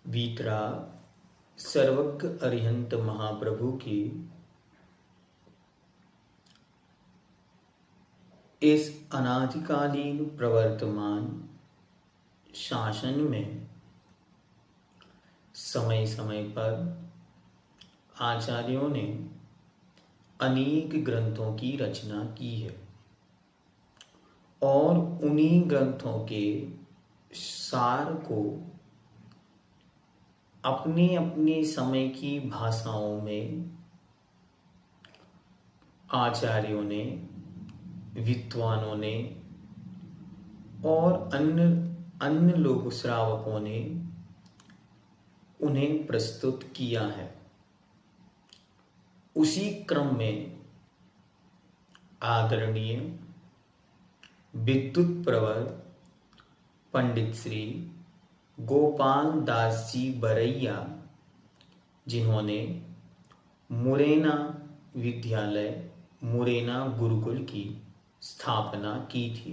वीतराग सर्वज्ञ अरिहंत महाप्रभु की इस अनादिकालीन प्रवर्तमान शासन में समय समय पर आचार्यों ने अनेक ग्रंथों की रचना की है और उन्हीं ग्रंथों के सार को अपने अपने समय की भाषाओं में आचार्यों ने, विद्वानों ने और अन्य लोग श्रावकों ने उन्हें प्रस्तुत किया है। उसी क्रम में आदरणीय विद्युत प्रवर पंडित श्री गोपाल दास जी बरैया, जिन्होंने मुरैना विद्यालय, मुरैना गुरुकुल की स्थापना की थी।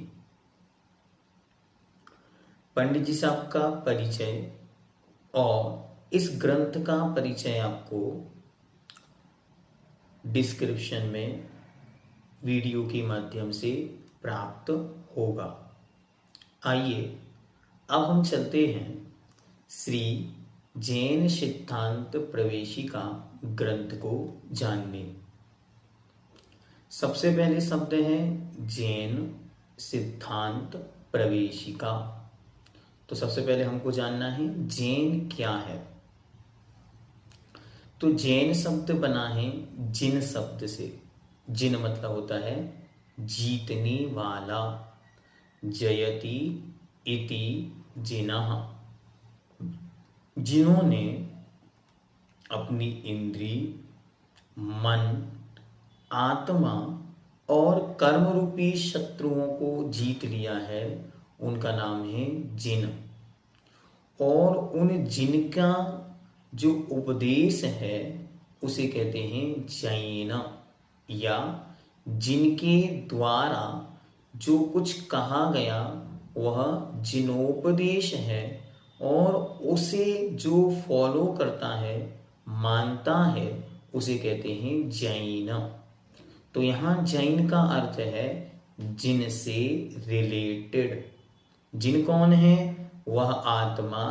पंडित जी साहब का परिचय और इस ग्रंथ का परिचय आपको डिस्क्रिप्शन में वीडियो के माध्यम से प्राप्त होगा। आइए अब हम चलते हैं श्री जैन सिद्धांत प्रवेशिका ग्रंथ को जानने। सबसे पहले शब्द है जैन सिद्धांत प्रवेशिका। तो सबसे पहले हमको जानना है जैन क्या है। तो जैन शब्द बना है जिन शब्द से। जिन मतलब होता है जीतने वाला, जयति इति जिनः, जिन्होंने अपनी इंद्री, मन, आत्मा और कर्म रूपी शत्रुओं को जीत लिया है, उनका नाम है जिन। और उन जिन का जो उपदेश है उसे कहते हैं जैन, या जिनके द्वारा जो कुछ कहा गया वह जिनोपदेश है और उसे जो फॉलो करता है, मानता है, उसे कहते हैं जैन। तो यहाँ जैन का अर्थ है जिन से रिलेटेड। जिन कौन है? वह आत्मा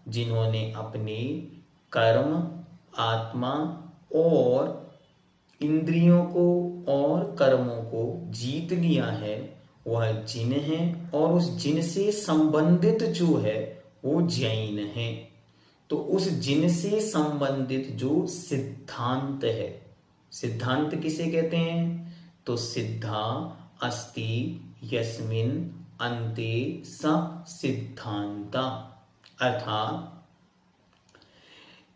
जिन्होंने अपने कर्म, आत्मा और इंद्रियों को और कर्मों को जीत लिया है, वह जिन है। और उस जिन से संबंधित जो है वो जैन है। तो उस जिन से संबंधित जो सिद्धांत है, सिद्धांत किसे कहते हैं? तो सिद्धा अस्ति यस्मिन अन्ते स सिद्धांता, अर्थात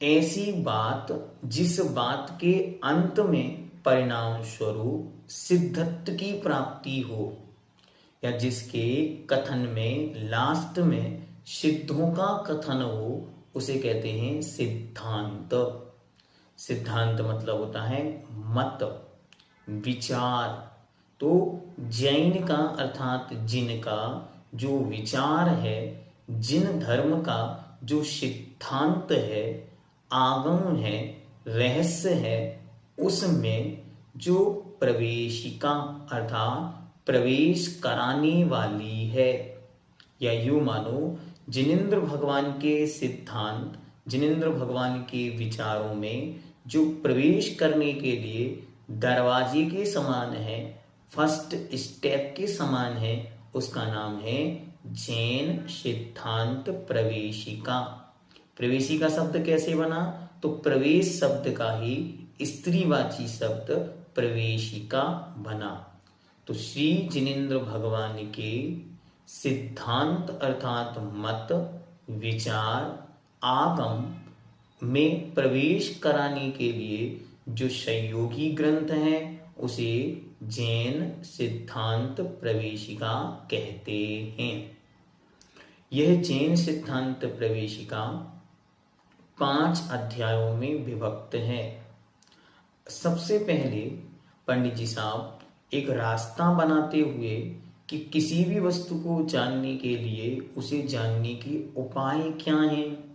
ऐसी बात जिस बात के अंत में परिणाम स्वरूप सिद्धत्व की प्राप्ति हो, या जिसके कथन में लास्ट में सिद्धों का कथन हो, उसे कहते हैं सिद्धांत। सिद्धांत मतलब होता है मत, विचार। तो जैन का अर्थात जिन का जो विचार है, जिन धर्म का जो सिद्धांत है, आगम है, रहस्य है, उसमें जो प्रवेशिका अर्थात प्रवेश कराने वाली है, या यूं मानो जिनेंद्र भगवान के सिद्धांत, जिनेंद्र भगवान के विचारों में जो प्रवेश करने के लिए दरवाजे के समान है, फर्स्ट स्टेप के समान है, उसका नाम है जैन सिद्धांत प्रवेशिका। प्रवेशिका शब्द कैसे बना? तो प्रवेश शब्द का ही स्त्रीवाची शब्द प्रवेशिका बना। तो श्री जिनेंद्र भगवान के सिद्धांत अर्थात मत, विचार, आगम में प्रवेश कराने के लिए जो सहयोगी ग्रंथ है उसे जैन सिद्धांत प्रवेशिका कहते हैं। यह जैन सिद्धांत प्रवेशिका 5 अध्यायों में विभक्त है। सबसे पहले पंडित जी साहब एक रास्ता बनाते हुए कि किसी भी वस्तु को जानने के लिए उसे जानने के उपाय क्या हैं,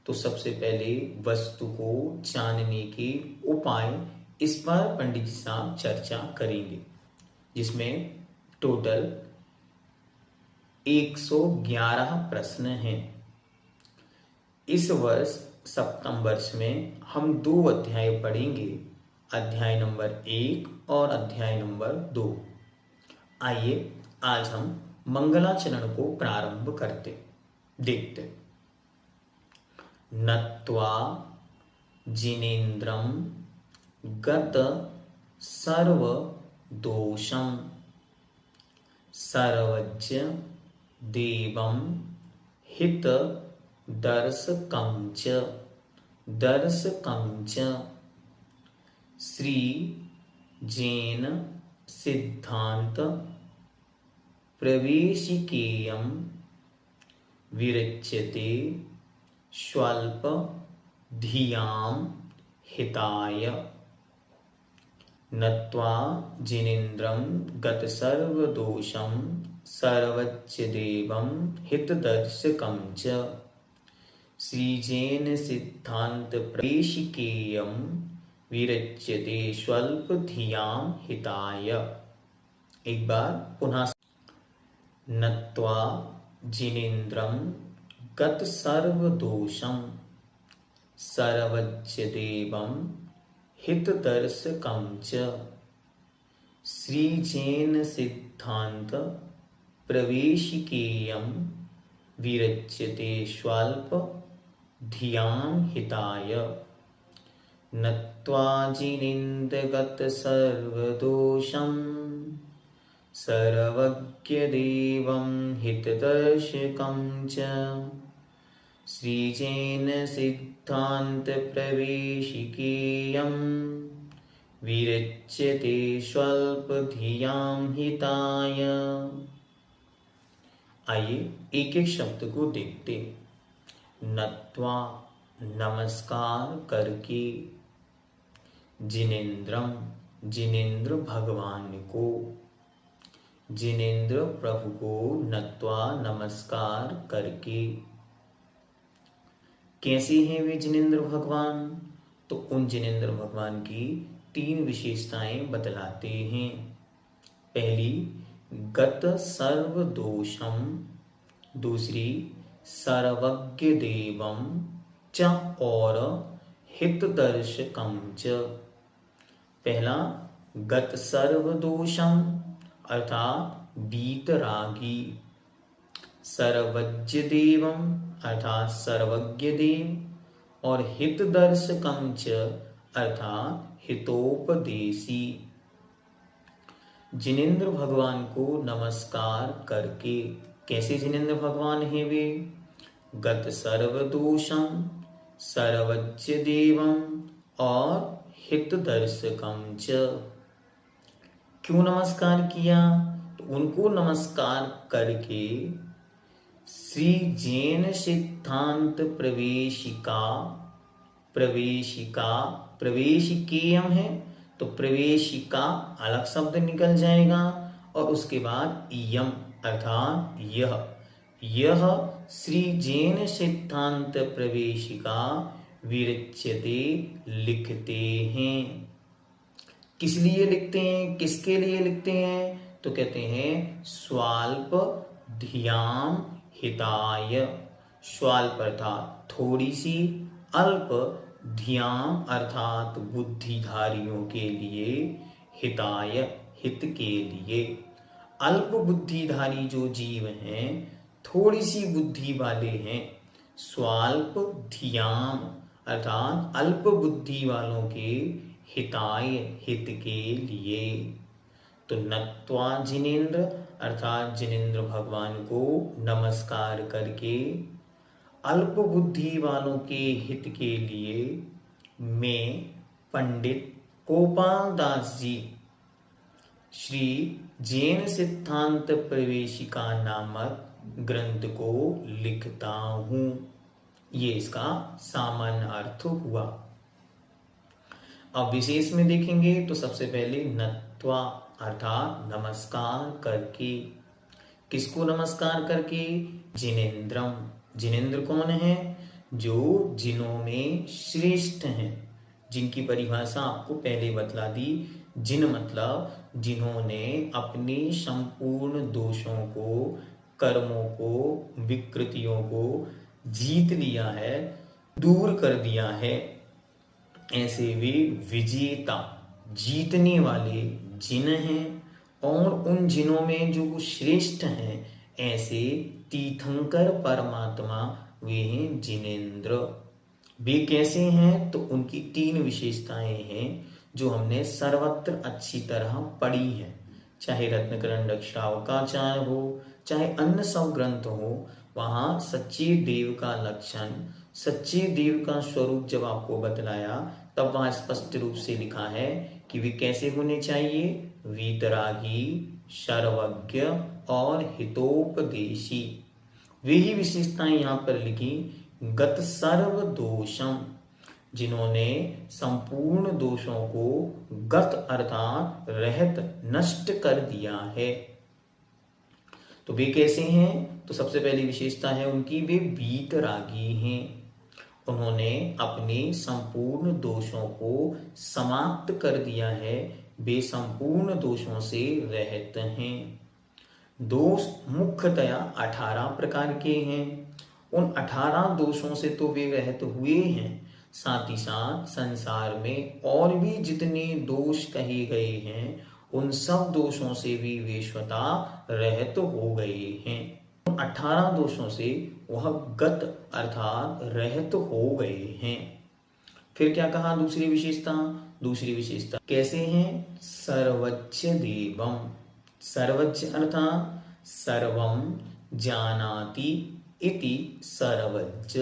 तो सबसे पहले वस्तु को जानने के उपाय, इस पर पंडित जी साहब चर्चा करेंगे, जिसमें टोटल 111 प्रश्न हैं। इस वर्ष सप्तम वर्ष में हम 2 अध्याय पढ़ेंगे, अध्याय नंबर 1 और अध्याय नंबर 2। आइए आज हम मंगलाचरण को प्रारंभ करते देखते। नत्वा जिनेन्द्रं गत सर्व दोषं सर्वज्ञ देवं हित दर्शकं च श्री जैन सिद्धांत प्रवेशिकेयं विरच्यते स्वल्प धियां हिताय। नत्वा जिनेन्द्रं गत सर्वदोषं सर्वज्ञ देवं हितदर्शकं च श्रीजैन सिद्धांत प्रवेशिकेयं विरच्यते स्वल्प धियां हिताय। एक बार पुनः। नत्वा जिनेन्द्रं गत सर्वदोषं सर्वज्ञ देवं हितदर्शकं च श्रीजैन सिद्धांत प्रवेशिकेयं विरच्यते स्वल्प धियां हिताय। नत्वा जिनेन्द्र गत सर्वदोषं सर्वज्ञ देवं हितदर्शकं च श्रीजैन सिद्धांत प्रवेशिकेयं विरच्यते स्वल्प धियां हिताय। आइए एक एक शब्द को देखते। नत्वा नमस्कार करके, जिनेन्द्रम जिनेन्द्र भगवान को, जिनेन्द्र प्रभु को नत्वा नमस्कार करके। कैसे हैं वे जिनेन्द्र भगवान? तो उन जिनेन्द्र भगवान की 3 विशेषताएं बतलाते हैं। पहली गत सर्व दोषम, दूसरी सर्वज्ञ देवम च और हितदर्शकम च। पहला गत सर्व दोषम अर्थात वीतरागी, सर्वज्ञ देवम अर्थात सर्वज्ञ देव और हितदर्शकम च अर्थात हितोपदेशी। जिनेन्द्र भगवान को नमस्कार करके। कैसे जिनेन्द्र भगवान हैं वे? गत सर्वदोषम सर्वज्ञ देवम और हितदर्शकम च। क्यों नमस्कार किया? तो उनको नमस्कार करके श्री जैन सिद्धांत प्रवेशिकेयम है, तो प्रवेशिका अलग शब्द निकल जाएगा और उसके बाद यम अर्थात यह श्री जैन सिद्धांत प्रवेशिका विरच्यते लिखते हैं। किस लिए लिखते हैं? किसके लिए लिखते हैं? तो कहते हैं स्वाल्प धियां हिताय। स्वाल्प अर्थात थोड़ी सी, अल्प धियां अर्थात बुद्धिधारियों के लिए, हिताय हित के लिए। अल्प बुद्धिधारी जो जीव हैं, थोड़ी सी बुद्धि वाले हैं, स्वाल्प धियां अर्थात अल्प बुद्धि वालों के हिताय हित के लिए। तो नत्वा जिनेन्द्र अर्थात जिनेन्द्र भगवान को नमस्कार करके अल्प बुद्धि वालों के हित के लिए मैं पंडित गोपाल दास जी श्री जैन सिद्धांत प्रवेशिका नामक ग्रंथ को लिखता हूं। ये इसका सामान्य अर्थ हुआ। अब विशेष में देखेंगे तो सबसे पहले नत्वा अर्थात नमस्कार करके। किसको नमस्कार करके? जिनेन्द्रम। जिनेन्द्र कौन है? जो जिनों में श्रेष्ठ हैं। जिनकी परिभाषा आपको पहले बतला दी। जिन मतलब जिन्होंने अपने संपूर्ण दोषों को, कर्मों को, विकृतियों को जीत लिया है, दूर कर दिया है, ऐसे वे विजेता, जीतने वाले जिन हैं। और उन जिनों में जो श्रेष्ठ हैं, ऐसे तीर्थंकर परमात्मा वे हैं जिनेंद्र। वे कैसे हैं? तो उनकी 3 विशेषताएं हैं जो हमने सर्वत्र अच्छी तरह पढ़ी हैं। चाहे रत्नकरंडक श्रावकाचार हो, चाहे अन्य सब ग्रंथ हो, वहां सच्चे देव का लक्षण, सच्चे देव का स्वरूप जब आपको बतलाया, तब वहां स्पष्ट रूप से लिखा है कि वे कैसे होने चाहिए। वीतरागी, सर्वज्ञ और हितोपदेशी। वे ही विशेषताएं यहाँ पर लिखी। गत सर्व दोषम, जिन्होंने संपूर्ण दोषों को गत अर्थात रहत नष्ट कर दिया है। तो वे कैसे हैं? तो सबसे पहली विशेषता है उनकी, वे वीतरागी हैं। उन्होंने अपने संपूर्ण दोषों को समाप्त कर दिया है। वे संपूर्ण दोषों से रहित हैं। दोष मुख्यतया 18 प्रकार के हैं। उन 18 दोषों से तो वे रहित हुए हैं, साथ ही साथ संसार में और भी जितने दोष कहे गए हैं, उन सब दोषों से भी वे स्वतः रहित हो गए हैं। 18 दोषों से वह गत अर्थात रहित हो गए हैं। फिर क्या कहा? दूसरी विशेषता कैसे हैं? सर्वज्ञ देवम। सर्वज्ञ अर्थात सर्वम जानाति इति सर्वज्ञ,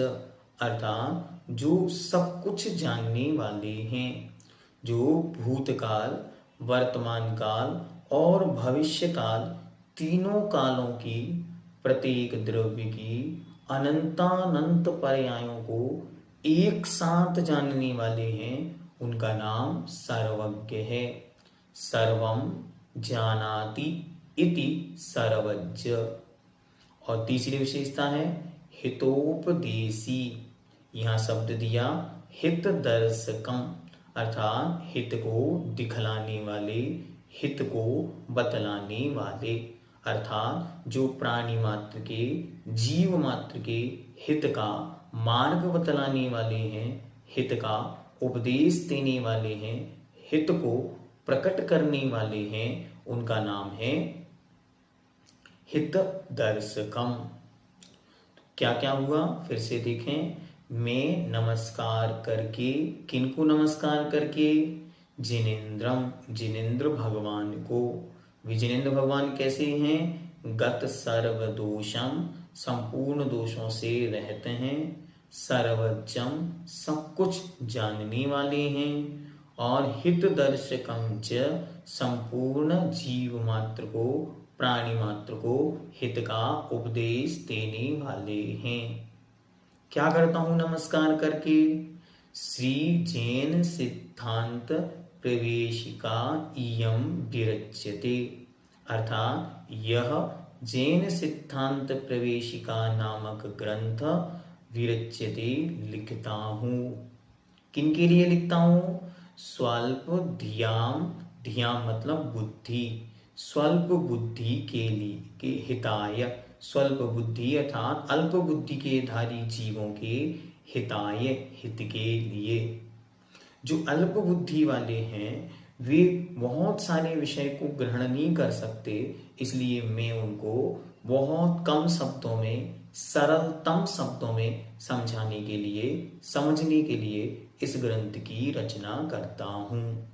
अर्थात जो सब कुछ जानने वाले हैं, जो भूतकाल, वर्तमान काल और भविष्य काल तीनों कालों की, प्रत्येक द्रव्य की अनंतानंत पर्यायों को एक साथ जानने वाले हैं, उनका नाम सर्वज्ञ है। सर्वम जानाति इति सर्वज्ञ। और तीसरी विशेषता है हितोपदेशी। यहाँ शब्द दिया हित दर्शकम, अर्थात हित को दिखलाने वाले, हित को बतलाने वाले, अर्थात जो प्राणी मात्र के, जीव मात्र के हित का मार्ग बतलाने वाले हैं, हित का उपदेश देने वाले हैं, हित को प्रकट करने वाले हैं, उनका नाम है हित दर्शकम। क्या क्या हुआ? फिर से देखें। मैं नमस्कार करके, किनको नमस्कार करके? जिनेंद्रम, जिनेंद्र भगवान को। जिनेंद्र भगवान कैसे हैं? गत सर्व दोषम, संपूर्ण दोषों से रहते हैं। सर्वज्ञम, सब कुछ जानने वाले हैं। और हित दर्शकम च, संपूर्ण जीव मात्र को, प्राणी मात्र को हित का उपदेश देने वाले हैं। क्या करता हूं नमस्कार करके? श्री जैन सिद्धांत प्रवेशिका इयं विरच्यते, अर्थात यह जैन सिद्धांत प्रवेशिका नामक ग्रंथ विरच्यते लिखता हूं। किनके लिए लिखता हूं? स्वल्प धियाम, धियाम मतलब बुद्धि, स्वल्प बुद्धि के लिए, के हिताय, स्वल्प बुद्धि अर्थात अल्प बुद्धि के धारी जीवों के हिताय, हित के लिए। जो अल्प बुद्धि वाले हैं वे बहुत सारे विषय को ग्रहण नहीं कर सकते, इसलिए मैं उनको बहुत कम शब्दों में, सरलतम शब्दों में समझाने के लिए, समझने के लिए इस ग्रंथ की रचना करता हूं।